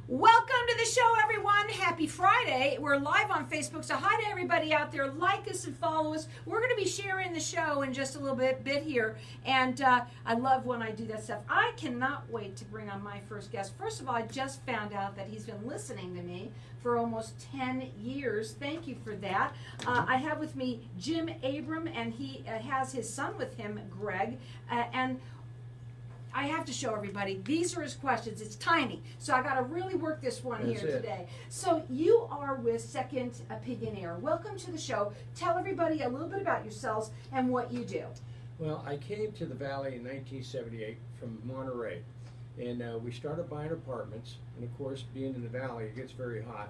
Welcome to the show, everyone. Happy Friday. We're live on Facebook, so hi to everybody out there. Like us and follow us. We're going to be sharing the show in just a little bit here, and I love when I do that stuff. I cannot wait to bring on my first guest. First of all, I just found out that he's been listening to me for almost 10 years. Thank you for that. I have with me Jim Abram, and he has his son with him, Greg, and I have to show everybody. These are his questions. It's tiny, so I got to really work this one That's here it. today. So you are with Second Opinion Air. Welcome to the show. Tell everybody a little bit about yourselves and what you do. Well, I came to the Valley in 1978 from Monterey, and we started buying apartments. And of course, being in the Valley, it gets very hot.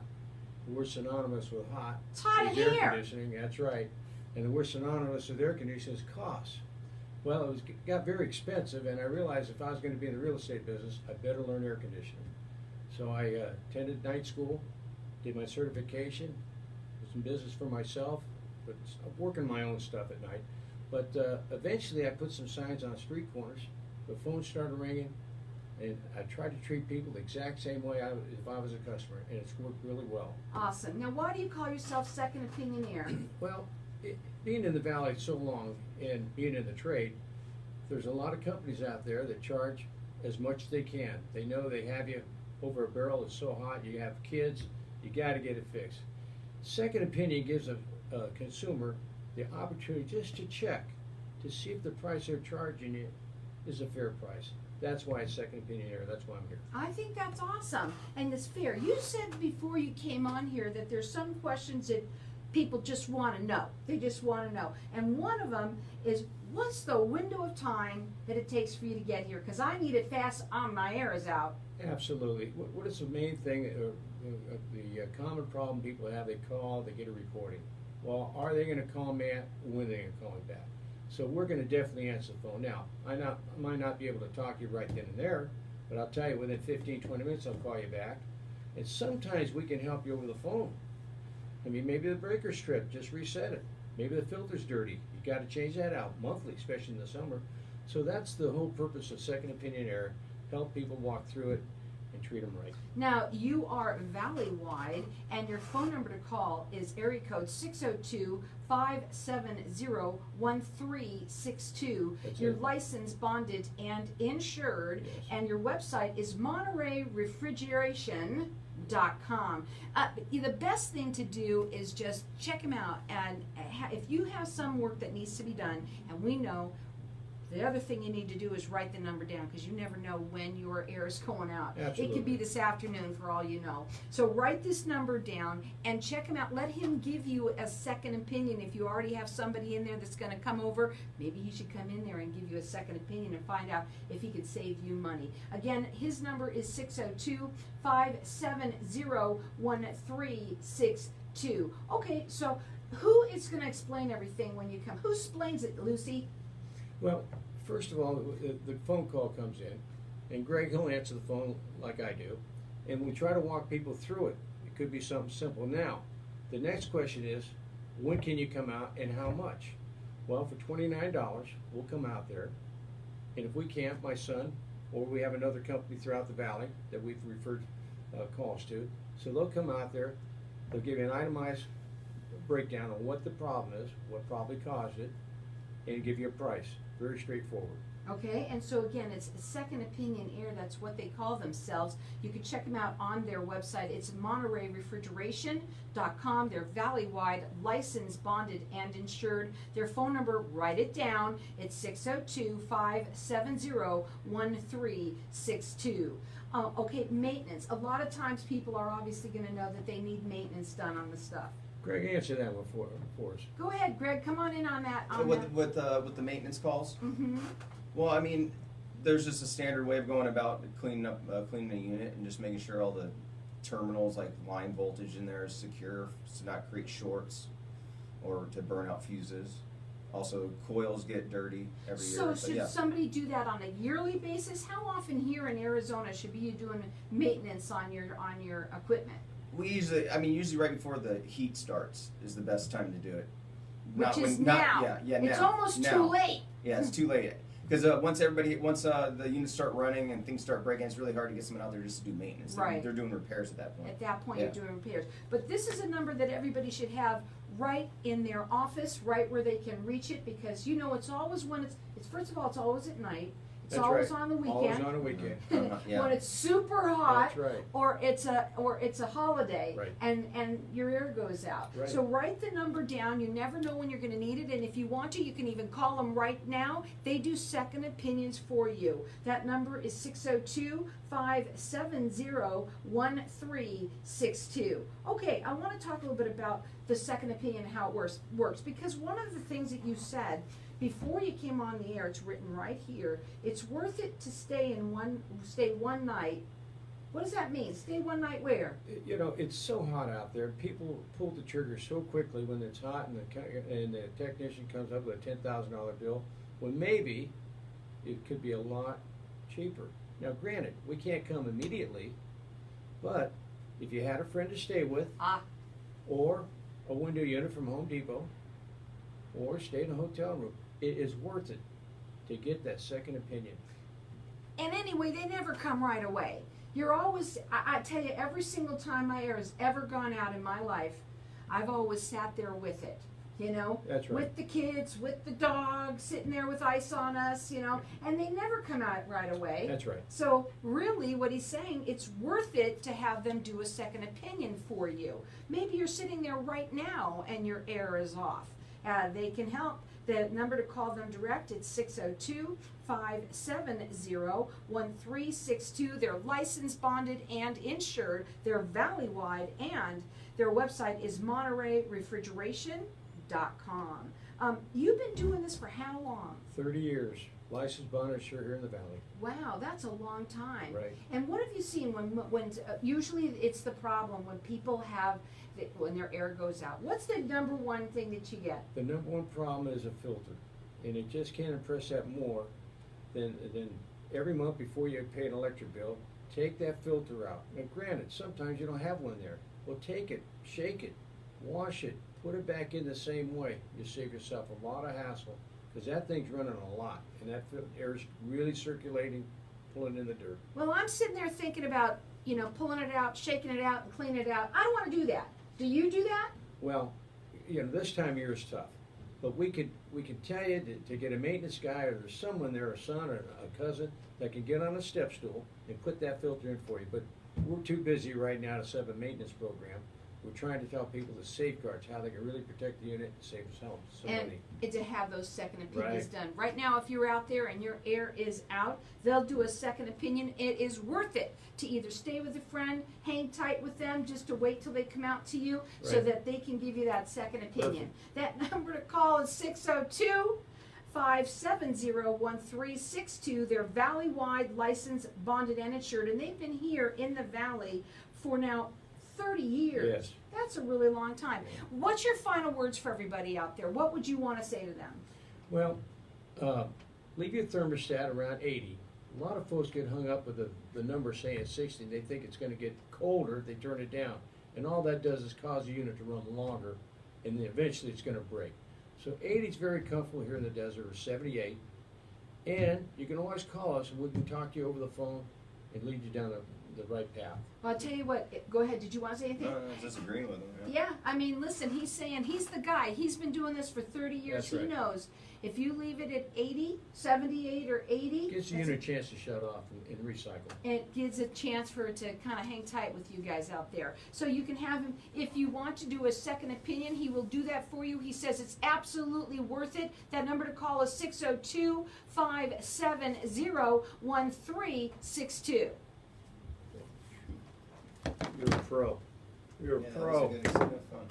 We're synonymous with hot. It's hot in is air here. conditioning. That's right. And we're synonymous with air conditioning is costs. Well, got very expensive, and I realized if I was going to be in the real estate business, I better learn air conditioning. So I attended night school, did my certification, did some business for myself, but working my own stuff at night. But eventually I put some signs on street corners, the phone started ringing, and I tried to treat people the exact same way if I was a customer, and it's worked really well. Awesome. Now, why do you call yourself Second Opinion Air? Well, being in the Valley so long and being in the trade, there's a lot of companies out there that charge as much as they can. They know they have you over a barrel. It's so hot. You have kids. You got to get it fixed. Second Opinion gives a consumer the opportunity just to check to see if the price they're charging you is a fair price. That's why it's Second Opinion Air. That's why I'm here. I think that's awesome, and it's fair. You said before you came on here that there's some questions that people just want to know. They just want to know. And one of them is, what's the window of time that it takes for you to get here? Because I need it fast. My air is out. Absolutely. What is the main thing, the common problem people have? They call, they get a reporting. Well, are they going to call me when they're going to call me back? So we're going to definitely answer the phone. Now, I might not be able to talk to you right then and there, but I'll tell you within 15, 20 minutes I'll call you back. And sometimes we can help you over the phone. I mean, maybe the breaker's stripped, just reset it. Maybe the filter's dirty. You got to change that out monthly, especially in the summer. So that's the whole purpose of Second Opinion Air. Help people walk through it and treat them right. Now, you are valley-wide, and your phone number to call is area code 602-570-1362. That's You're it. licensed, bonded, and insured, Yes. and your website is MontereyRefrigeration.com. The best thing to do is just check them out, and if you have some work that needs to be done, and we know the other thing you need to do is write the number down, because you never know when your air is going out. It Absolutely. could be this afternoon for all you know. So write this number down and check him out. Let him give you a second opinion. If you already have somebody in there that's going to come over, maybe he should come in there and give you a second opinion and find out if he could save you money. Again, his number is 602-570-1362. Okay, so who is going to explain everything when you come? Who explains it, Lucy? Well, first of all, the phone call comes in, and Greg, he'll answer the phone like I do, and we try to walk people through it. It could be something simple. Now, the next question is, when can you come out and how much? Well, for $29, we'll come out there, and if we can't, my son, or we have another company throughout the Valley that we've referred calls to, so they'll come out there, they'll give you an itemized breakdown on what the problem is, what probably caused it, and give you a price. Very straightforward. Okay, and so again, it's Second Opinion Air. That's what they call themselves. You can check them out on their website. It's MontereyRefrigeration.com. They're valley-wide, licensed, bonded, and insured. Their phone number, write it down. It's 602-570-1362. Okay, maintenance. A lot of times people are obviously going to know that they need maintenance done on the stuff. Greg, answer that one for us. Go ahead, Greg. Come on in on that. So with the maintenance calls, Mm-hmm. well, I mean, there's just a standard way of going about cleaning the unit and just making sure all the terminals, like line voltage in there, is secure to not create shorts or to burn out fuses. Also, coils get dirty every So year. should somebody do that on a yearly basis? How often here in Arizona should be you doing maintenance on your equipment? We usually right before the heat starts is the best time to do it. Which is now. Yeah, It's now. almost Now. too late. Yeah, it's too late. Because once the units start running and things start breaking, it's really hard to get someone out there just to do maintenance. Right. They're doing repairs at that point. At that point, Yeah. you're doing repairs. But this is a number that everybody should have right in their office, right where they can reach it, because you know it's always when it's first of all, it's always at night. It's That's always right. on the Always weekend. on a weekend. Yeah. When it's super hot, That's right. or it's a holiday, Right. and your air goes out. Right. So write the number down. You never know when you're going to need it, and if you want to, you can even call them right now. They do second opinions for you. That number is 602-570-1362. Okay, I want to talk a little bit about the second opinion and how it works because one of the things that you said before you came on the air, it's written right here. It's worth it to stay one night. What does that mean? Stay one night where? You know, it's so hot out there. People pull the trigger so quickly when it's hot, and the technician comes up with a $10,000 bill. When maybe it could be a lot cheaper. Now, granted, we can't come immediately, but if you had a friend to stay with, or a window unit from Home Depot, or stay in a hotel room, it is worth it to get that second opinion. And anyway, they never come right away. You're always, I tell you, every single time my air has ever gone out in my life, I've always sat there with it, you know? That's right. With the kids, with the dog, sitting there with ice on us, you know? And they never come out right away. That's right. So really what he's saying, it's worth it to have them do a second opinion for you. Maybe you're sitting there right now and your air is off. They can help. The number to call them direct, it's 602-570-1362. They're licensed, bonded, and insured. They're valley-wide, and their website is MontereyRefrigeration.com. You've been doing this for how long? 30 years. Licensed bonded sure here in the valley. Wow, that's a long time. Right. And what have you seen when usually it's the problem when people have when their air goes out? What's the number one thing that you get? The number one problem is a filter, and it just can't impress that more than every month before you pay an electric bill, take that filter out. Now, granted, sometimes you don't have one there. Well, take it, shake it, wash it, put it back in the same way. You save yourself a lot of hassle because that thing's running a lot, and that air's really circulating, pulling in the dirt. Well, I'm sitting there thinking about, you know, pulling it out, shaking it out, and cleaning it out. I don't want to do that. Do you do that? Well, you know, this time of year is tough, but we could tell you to get a maintenance guy, or there's someone there, a son or a cousin, that can get on a step stool and put that filter in for you. But we're too busy right now to set up a maintenance program. We're trying to tell people the safeguards, how they can really protect the unit and save us home some And money. to have those second opinions Right. done. Right now, if you're out there and your air is out, they'll do a second opinion. It is worth it to either stay with a friend, hang tight with them, just to wait till they come out to you so Right. that they can give you that second opinion. That number to call is 602-570-1362. They're valley-wide, licensed, bonded, and insured, and they've been here in the valley for now 30 years. Yes. That's a really long time. What's your final words for everybody out there? What would you want to say to them? Well, leave your thermostat around 80. A lot of folks get hung up with the number saying 60. They think it's going to get colder if they turn it down. And all that does is cause the unit to run longer, and then eventually it's going to break. So 80 is very comfortable here in the desert, or 78. And you can always call us, and we can talk to you over the phone and lead you down the right path. Well, I'll tell you what. Go ahead. Did you want to say anything? No, I'm just agreeing with him. Yeah, I mean, listen, he's saying he's the guy. He's been doing this for 30 years. That's right. He knows. If you leave it at 80, 78, or 80, Gives the that's unit a chance to shut off and recycle. it gives a chance for it to kind of hang tight with you guys out there. So you can have him, if you want to do a second opinion, he will do that for you. He says it's absolutely worth it. That number to call is 602-570-1362. You're a pro. You're a Yeah, pro. that was a good, fun.